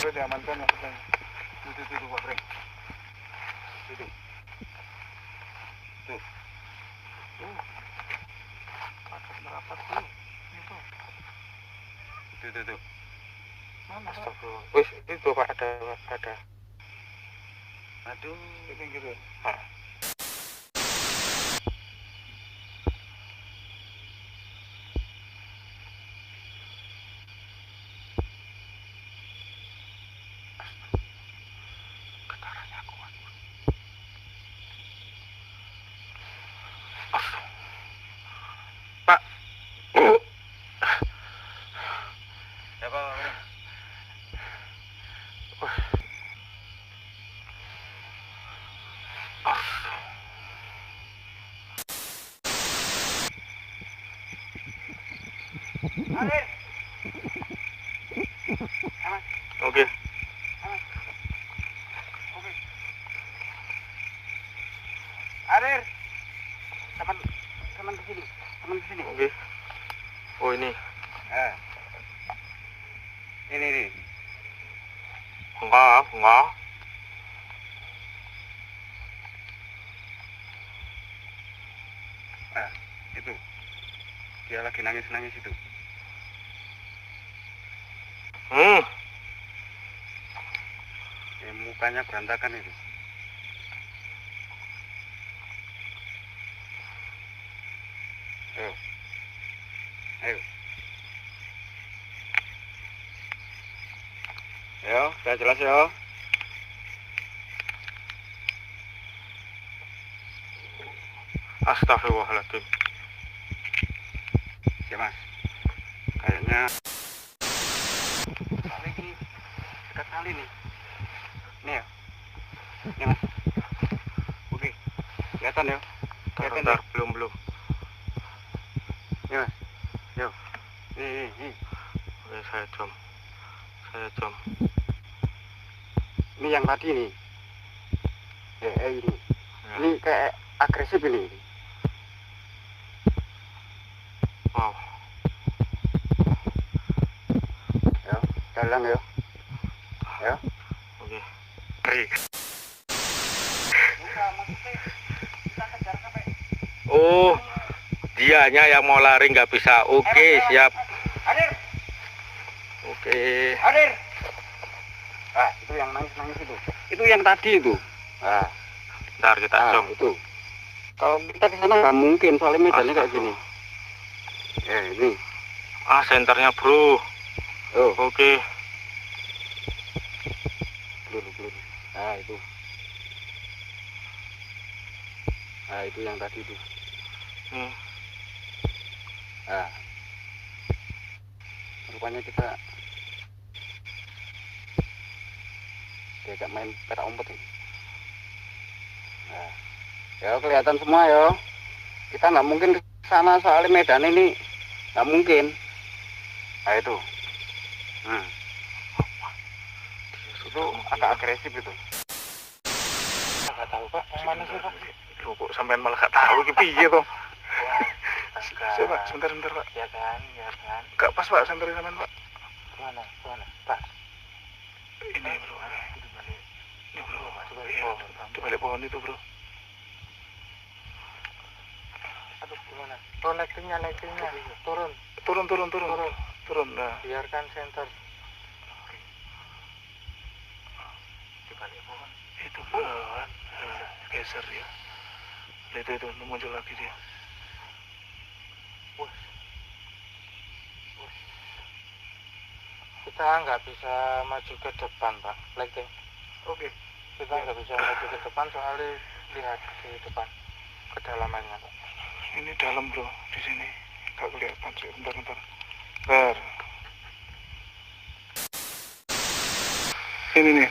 Diamankan maksudnya. Tuh, Pak Frank. Tuh. Merapat tuh. Tuh. Mana, Pak? Wis, itu Pak ada. Aduh, di pinggir ya. Getarannya kuat. Pak. Ya, Pak. Oke. Arir. Teman ke sini. Oke. Oh, ini. Ini. Enggak. Itu. Dia lagi nangis itu. Mukanya berantakan itu. Ayo. Yo, saya jelas yo. Astagfirullahaladzim. Ya, Mas. Kayaknya ini dekat kali nih. Nih ya. Nih, Mas. Oke. Kelihatan ya? Bentar. Belum. Nih, Mas. Yo. Nih. Oke, saya jom. Ini yang tadi nih. Ini. Ya. Ini kayak agresif ini. Wow. Ya, jalan ya. Ya. Oke. Baik. Oh, dianya yang mau lari nggak bisa. Oke, siap. Hadir. Oke. Hadir. Itu yang nangis itu. Itu yang tadi itu. Ntar kita zoom. Itu. Kalau kita ke sana nggak mungkin, soalnya medannya kayak gini. Ini. Senternya bro. Oke. Peluru. Itu. Itu yang tadi itu. Rupanya kita diajak main petak umpet ini. Ya kelihatan semua ya. Kita nggak mungkin ke sana soalnya medan ini nggak mungkin. Itu. Itu agak agresif itu. Nggak tahu Pak, yang mana sih Pak? Loh, kok sampean malah nggak tahu gitu piye toh? Siapa? Sebentar Pak. Ya kan. Nggak pas Pak, senterin sampean Pak. Mana? Pak. Ini bro. Ini bro. Di balik pohon itu bro. Aduh, gimana? Oh, lightingnya. Turun. Nah. Biarkan senter. Di balik pohon. Itu pohon. Geser dia. Itu muncul lagi dia. Kita nggak bisa maju ke depan Pak. Lighting. Oke. Kita nggak bisa maju ke depan soalnya lihat di depan kedalamannya. Ini dalam bro, di sini nggak kelihatan sih. Bentar. Ini nih,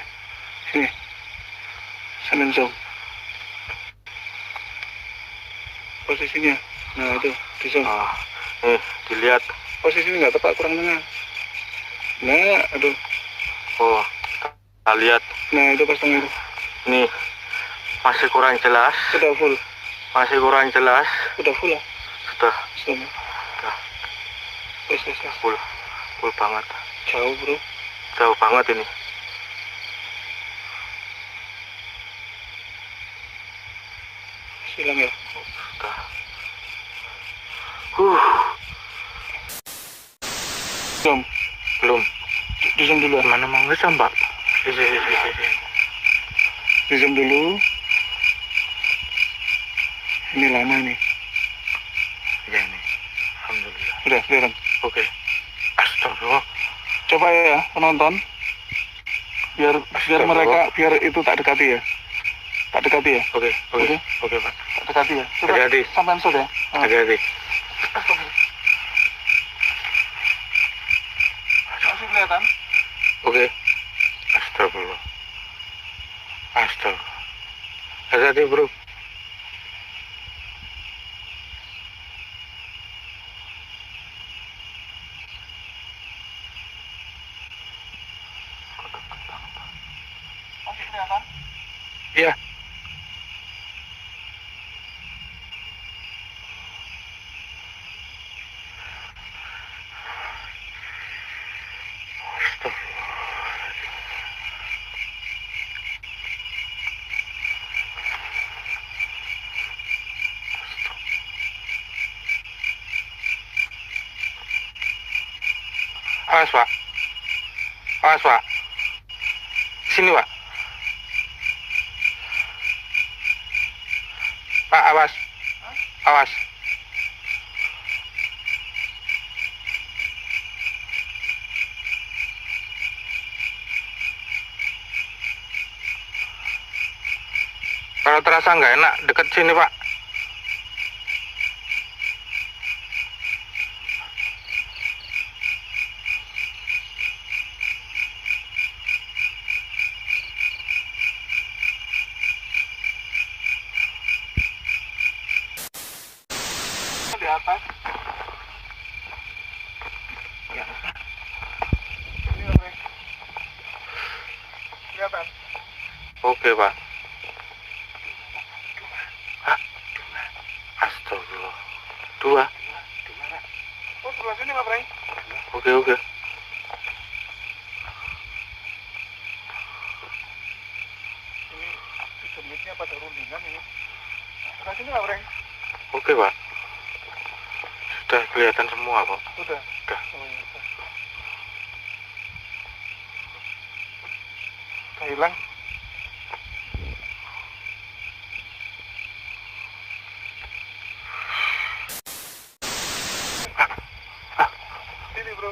sini. Sambil zoom. Posisinya, nah itu di zoom. Dilihat. Posisinya nggak tepat, kurang tengah. Nah, aduh. Kita lihat. Nah, itu pasang itu. Ini masih kurang jelas. Sudah full. Masih kurang jelas. Sudah full lah. Sudah. Sudah. Sudah. Yes. Full. Full banget. Jauh, bro. Jauh banget ini. Hilang ya. Sudah. Belum. Di zoom dulu. Mana mau ngezoom, Pak? Di zoom dulu. Ini lama ini. Ya ini. Alhamdulillah. Udah kelihatan. Oke. Astagfirullah. Coba ya penonton. Biar biar itu tak dekati ya. Tak dekati ya. Oke, Pak. Tak dekati ya. Coba Hati-hati. sampai sudah. Hati-hati. Masih kelihatan? Oke. Astagfirullah. Astagfirullah. Hati-hati, bro. Masih kelihatan? Iya. Awas, Pak. Awas, Pak. Sini, Pak. Pak, awas. Awas. Kalau terasa nggak enak, deket sini, Pak. Di atas. Ya. Ini apa? Kelihatan? Oke, Pak. Hah? Astagfirullah. Dua. Oh, sebelah sini, Pak Bray. Oke. Ini sebenarnya pada rundingan ini. Sebelah sini, Pak Bray. Oke, Pak. Sudah kelihatan semua, Pak. Udah. Udah. Oh, iya. Udah hilang. Sini, bro.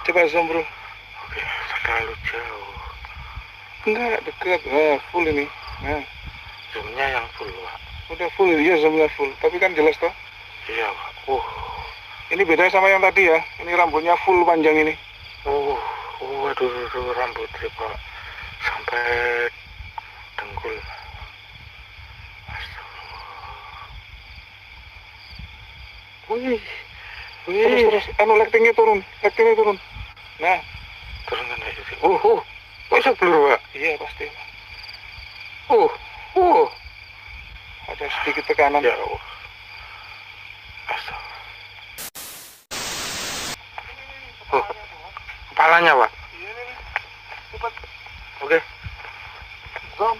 Coba zoom, bro. Oke, terlalu jauh. Enggak, dekat. Nah, full ini. Nah, Zoomnya yang full, Pak. udah full. Iya, zoomnya full. Tapi kan jelas toh. Iya, Pak. Ini beda sama yang tadi ya. Ini rambutnya full panjang ini. Aduh, rambutnya, Pak. Sampai dengkul. Astagfirullah. Terus. Lightingnya turun. Nah, Turun kan dari sini. Bisa blur, Pak. iya pasti. Oh. Ada sedikit tekanan. Ya Allah. Astagfirullah. Kepalanya, Pak. Iya nih. Cepat. Oke. Zoom.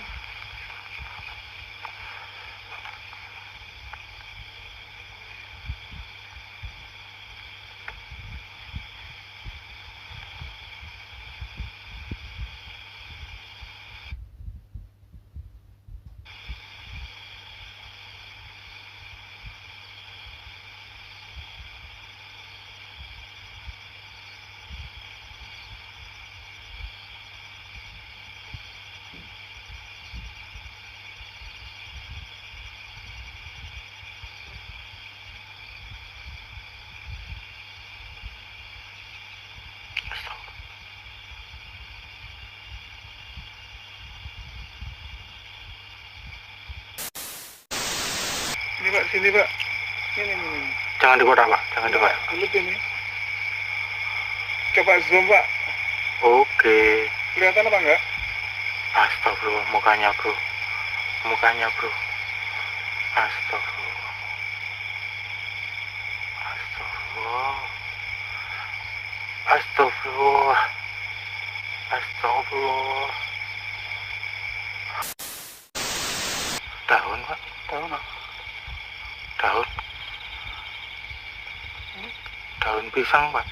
Ini Pak, sini Pak. Ini. Jangan di kotak, Pak. Jangan di kotak. Bulut ini. Coba zoom, Pak. Oke. Kelihatan apa enggak? Astagfirullah, mukanya bro. Mukanya bro. Astagfirullah. Astagfirullah. Astagfirullah. Astagfirullah. Daun, Pak. Daun apa? Daun. Daun pisang, Pak.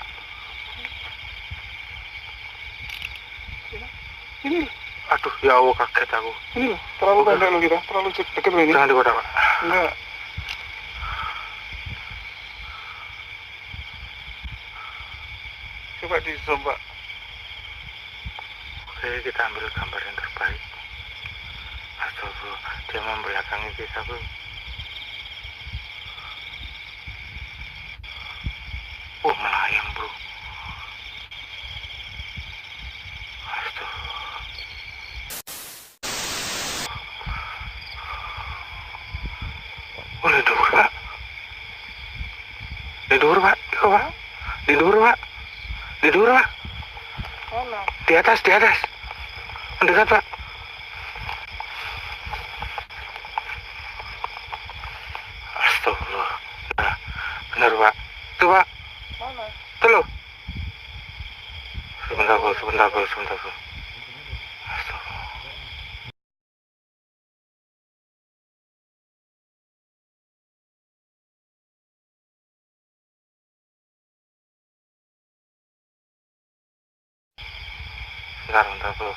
Ini loh. Aduh, ya Allah, kaget aku. Ini loh, terlalu pendek loh kita. Terlalu deket loh ini. Jangan dikodak, Pak. Enggak. Coba di zoom, Pak. Oke, kita ambil gambar yang terbaik. Astagfirullah, dia membelakangi kita, bro. Oh, melayang, bro. Astagfirullah. Oh, di dhuwur, Pak. Di dhuwur, Pak. Iya, Pak. Di dhuwur, Pak. Di dhuwur, Pak. Mana? Di atas, di atas. Mendekat, Pak. Astagfirullah. Nah, benar, Pak. Itu, Pak. Mana? Itu loh. Sebentar, Bro. Sebentar, Bro. Sebentar, Bro. Astagfirullah. Bentar, bentar, Bro.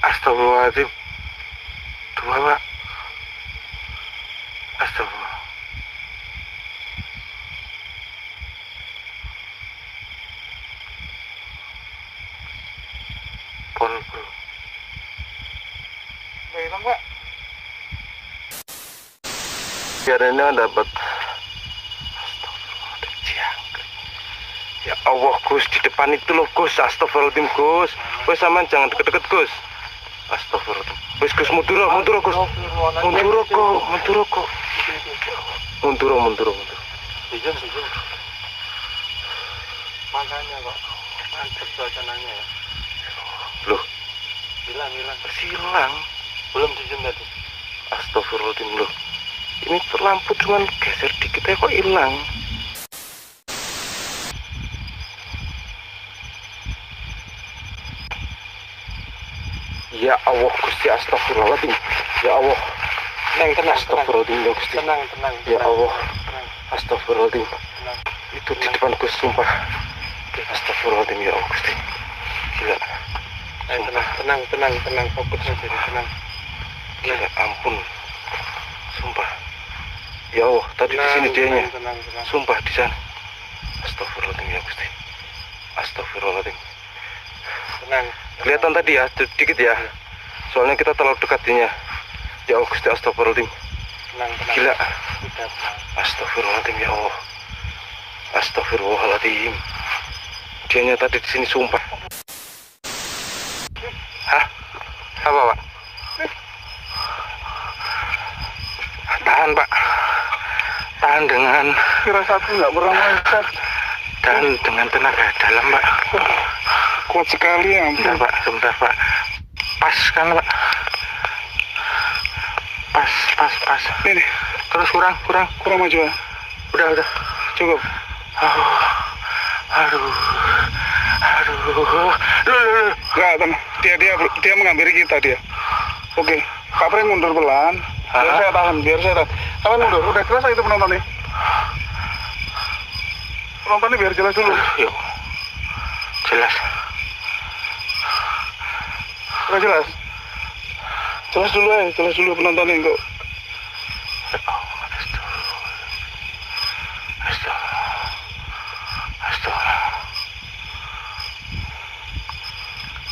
Astagfirullahaladzim. Dua, Pak. Astagfirullah. Pol, bro. Udah hilang, Pak. Biar ini dapat. Astagfirullahaladzim, jangkrik. Ya Allah, Gus, di depan itu loh, Gus. Astagfirullahaladzim, Gus. Wes sampean jangan deket-deket, Gus. Astagfirullahaladzim. Wes, Gus, mundur, Gus. Mundur kok. Mundur. Dijam. Makanya kok mantep suasananya ya. Loh, Hilang. hilang. Belum dijam tadi. Astagfirullahaladzim, loh. Ini lampu cuman geser dikit ya kok hilang. Ya Allah, Gusti, astagfirullahaladzim. Ya Allah. Tenang. Astagfirullahaladzim, ya Gusti. Tenang. Ya Allah. Tenang. Astagfirullahaladzim. Tenang. Itu di depan Gus, sumpah. Astagfirullahaladzim, ya Allah, Gusti. Gila. Tenang. Fokus aja, tenang. Gila, ampun. Sumpah. Ya Allah, tadi di sini dianya. Tenang. Sumpah di sana. Astagfirullahaladzim, ya Gusti. Astagfirullahaladzim. Tenang. Kelihatan tadi ya, sedikit ya. Soalnya kita terlalu dekatnya. Ya Allah, Gusti, astagfirullahaladzim. Tenang. Gila. Udah, tenang. Astagfirullahaladzim, ya Allah. Astagfirullahaladzim. Dianya tadi di sini, sumpah. Hah? Apa, Pak? Tahan, Pak. Tahan dengan Kira satu nggak pernah meleset. dan dengan tenaga dalam, Pak. Kuat sekali ya. Sebentar, Pak. Pas kan, Pak? Pas. Ini Terus kurang. kurang maju ya. Udah. Cukup. Aduh. Loh. Nggak, tenang. Dia menghampiri kita dia. Oke. Pak Pring mundur pelan. Biar saya tahan. Kalian mundur. Udah kerasa itu penontonnya. Penontonnya biar jelas dulu. Yuk. Jelas. Udah jelas. Jelas dulu penontonnya kok.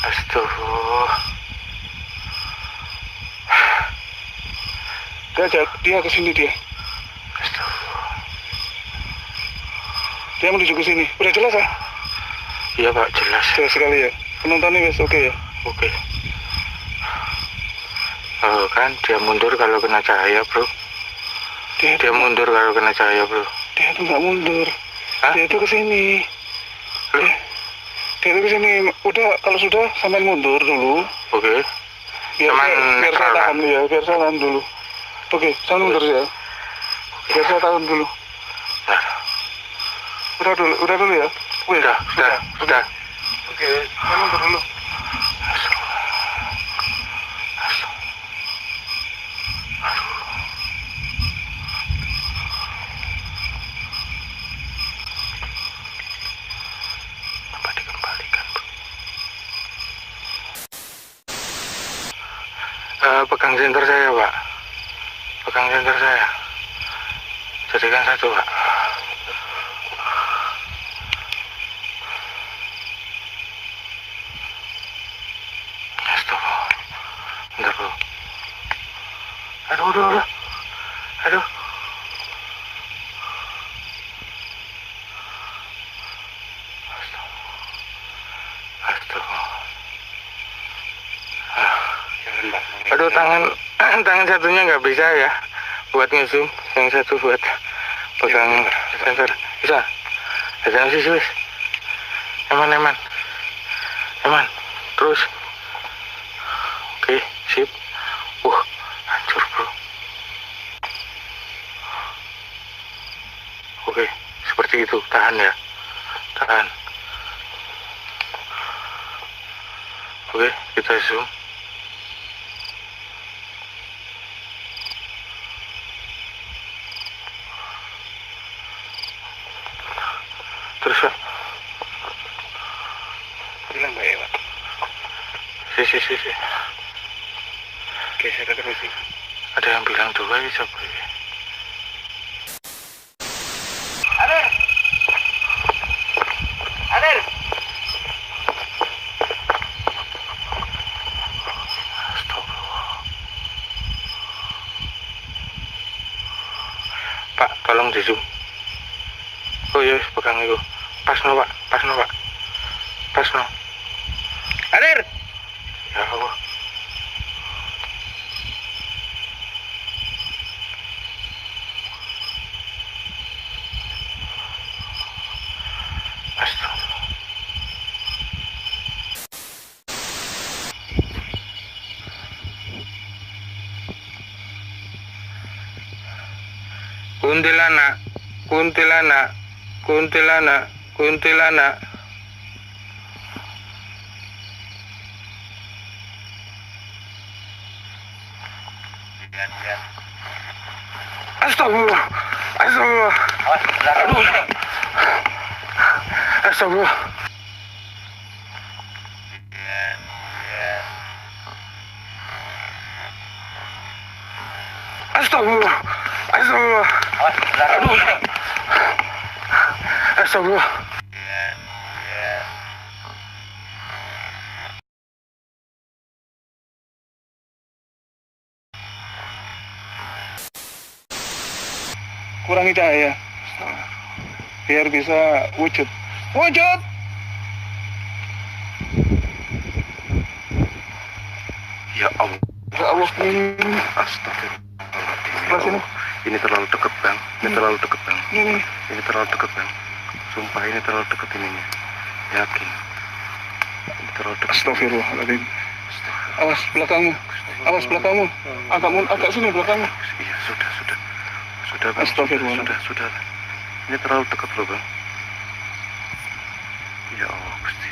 Astagfirullah. Dia ke sini dia. Astagfirullah. Dia menuju ke sini. Udah jelas ya? Iya Pak, jelas. Jelas sekali ya. Penontonnya wes oke ya. Oke. Oh, kan dia mundur kalau kena cahaya, Bro. Dia mundur kalau kena cahaya, Bro. Dia tuh nggak mundur. Hah? Dia tuh kesini. Dia tuh kesini. Udah, kalau sudah sampai mundur dulu. Oke. Biar saya tahan ya. Biar saya tahan dulu. Oke, saya mundur ya. Biar saya tahan dulu. Nah. Udah dulu ya. Wih, Sudah. Oke, saya mundur dulu. Apa dikembalikan, Bro? Pegang senter saya, Pak. Pegang senter saya. Jadikan satu, Pak. Bentar, Bro. Aduh. Astaga. Aduh, tangan satunya nggak bisa ya buat ngezoom, yang satu buat pegang sensor. Bisa? Jangan sih, Eman. Terus. Oke, sip. Hancur, Bro. Oke, seperti itu. Tahan ya. Tahan. Oke, kita zoom. Terus, Pak. Bilang Mbak Ewa. Si. Geser terus sih. Ada yang bilang 2 ya, coba ya. Adir. Astagfirullah. Pak, tolong di zoom. Oh iya, pegang itu. Pas no, Pak. Adir. Ya Allah. Astagfirullah. Kuntilanak. Astagfirullah. Aduh. Astagfirullah. Astagfirullah. Aduh. Astagfirullah. Kurangi cahaya. Biar bisa wujud. Ya Allah. Ya Allah. Astagfirullah. Ini terlalu dekat, Bang. Ini terlalu dekat, Bang. Sumpah ini terlalu dekat ininya. Yakin. Ini terlalu dekat. Astagfirullahaladzim. Awas belakangmu. Agak sini belakangmu. Iya, sudah. Sudah, Bang. Astagfirullah. Sudah. Ini terlalu dekat loh, Bang. Ya Allah, Gusti.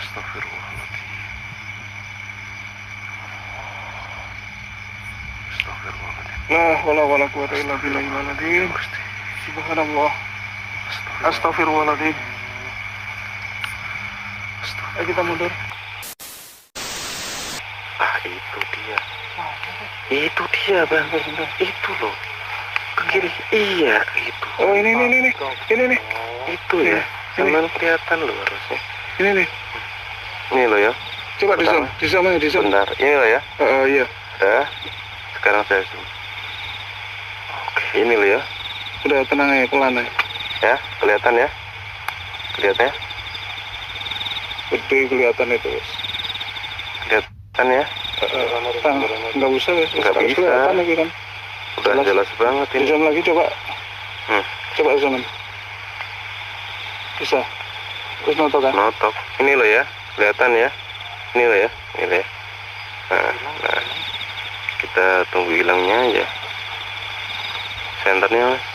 Astagfirullahaladzim. La wala wala quwata illa billahi al-azim. Subhanallah. Astagfirullahaladzim. Ayo kita mundur. Itu dia, Bang. Itu loh. Ke kiri. Iya, itu. Oh, ini nih. Itu ya. Sampai kelihatan loh harusnya. Ini nih. Ini loh ya. Coba di zoom. Bentar. Ini loh ya. Iya. Udah. Sekarang saya zoom. Oke. Ini loh ya. Udah tenang aja, pelan aja. Ya, kelihatan ya. Gede kelihatan itu. Kelihatan ya? Nggak usah ya. Nggak bisa. Kelihatan lagi kan. Udah jelas banget ini. Zoom lagi coba. Coba zoom. Bisa. Terus notok kan? Notok. Ini loh ya. Kelihatan ya. Ini loh ya. Ini loh ya. Nah. Kita tunggu hilangnya aja. Senternya mas.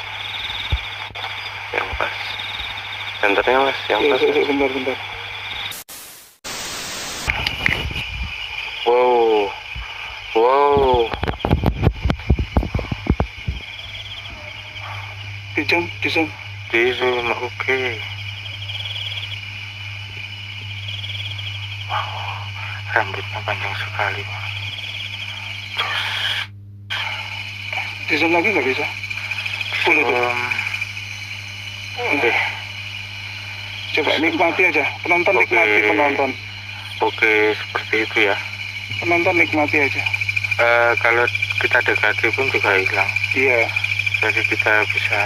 Yang pas. Senternya mas. Yang pas. Bentar. Wow. Di zoom. Oke. Wow, rambutnya panjang sekali. Di zoom lagi nggak bisa. Oke. Coba nikmati aja. Penonton nikmati penonton. Oke, seperti itu ya. Penonton nikmati aja. Kalau kita dekati pun juga hilang. Iya. Jadi kita bisa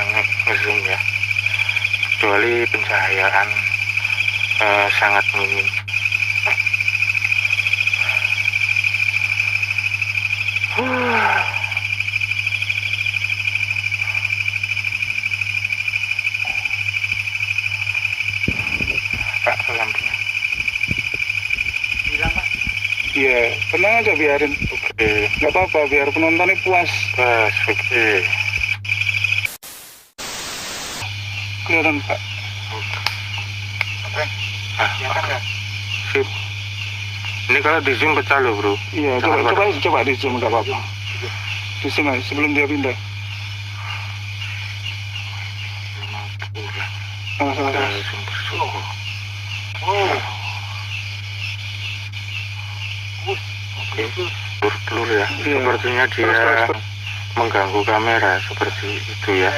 nge-zoom ya. Kecuali pencahayaan sangat minim. Pak, lampunya Hilang Pak. Iya, tenang aja biarin. oke. Nggak apa-apa, biar penontonnya puas. Oke. Kelihatan Pak. Sip. Ini kalau di zoom pecah loh bro. Iya, coba di zoom nggak apa-apa. Di zoom aja sebelum dia pindah. Blur ya. Iya. Sepertinya dia mengganggu kamera seperti itu ya.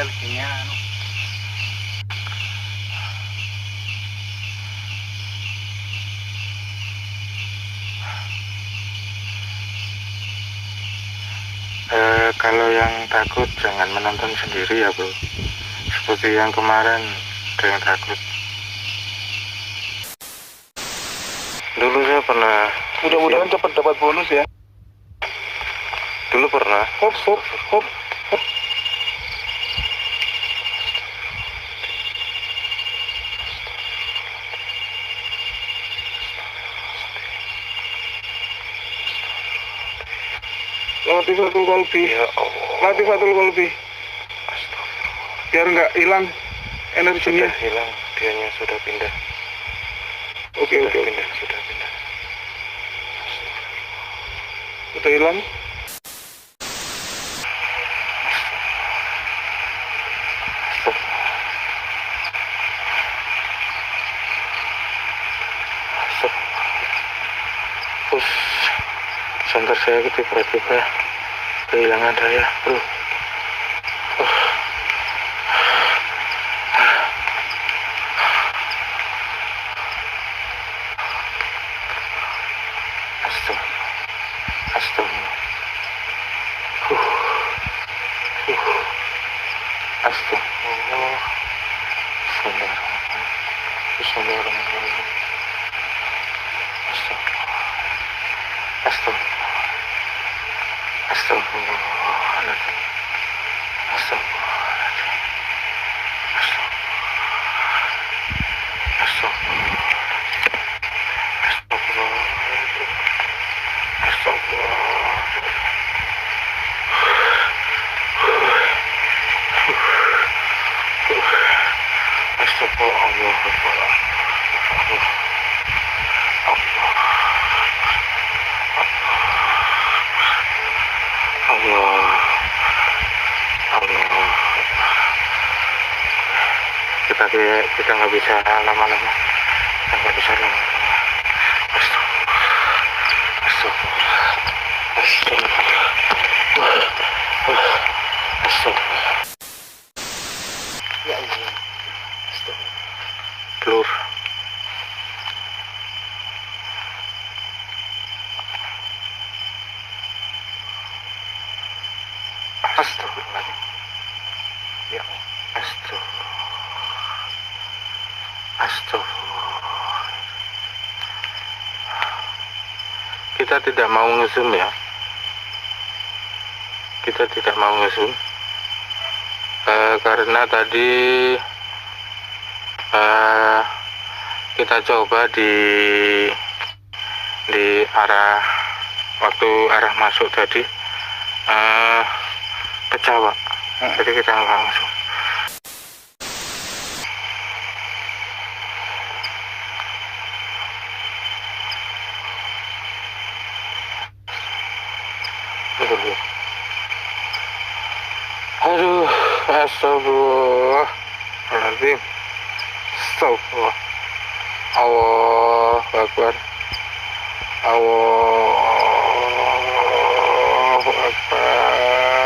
Kalau yang takut jangan menonton sendiri ya bro. Seperti yang kemarin ada yang takut. Dulu saya pernah. Mudah-mudahan cepat dapat bonus ya. Dulu pernah. Hop. Latifatul Qalbi. Ya Allah. Latifatul Qalbi. Biar nggak hilang energinya. Sudah hilang, dianya sudah pindah. Oke. Sudah pindah. Udah hilang. Senter saya tiba-tiba kehilangan daya bro. Kita nggak bisa lama-lama. Blur. Astagfirullahaladzim. Ya Allah. Astagfirullah. kita tidak mau nge-zoom ya. Kita tidak mau nge-zoom karena tadi kita coba di arah waktu arah masuk tadi pecah Pak. Jadi kita langsung aduh, astagfirullahaladzim, astagfirullah, Allahu Akbar, Allahu Akbar.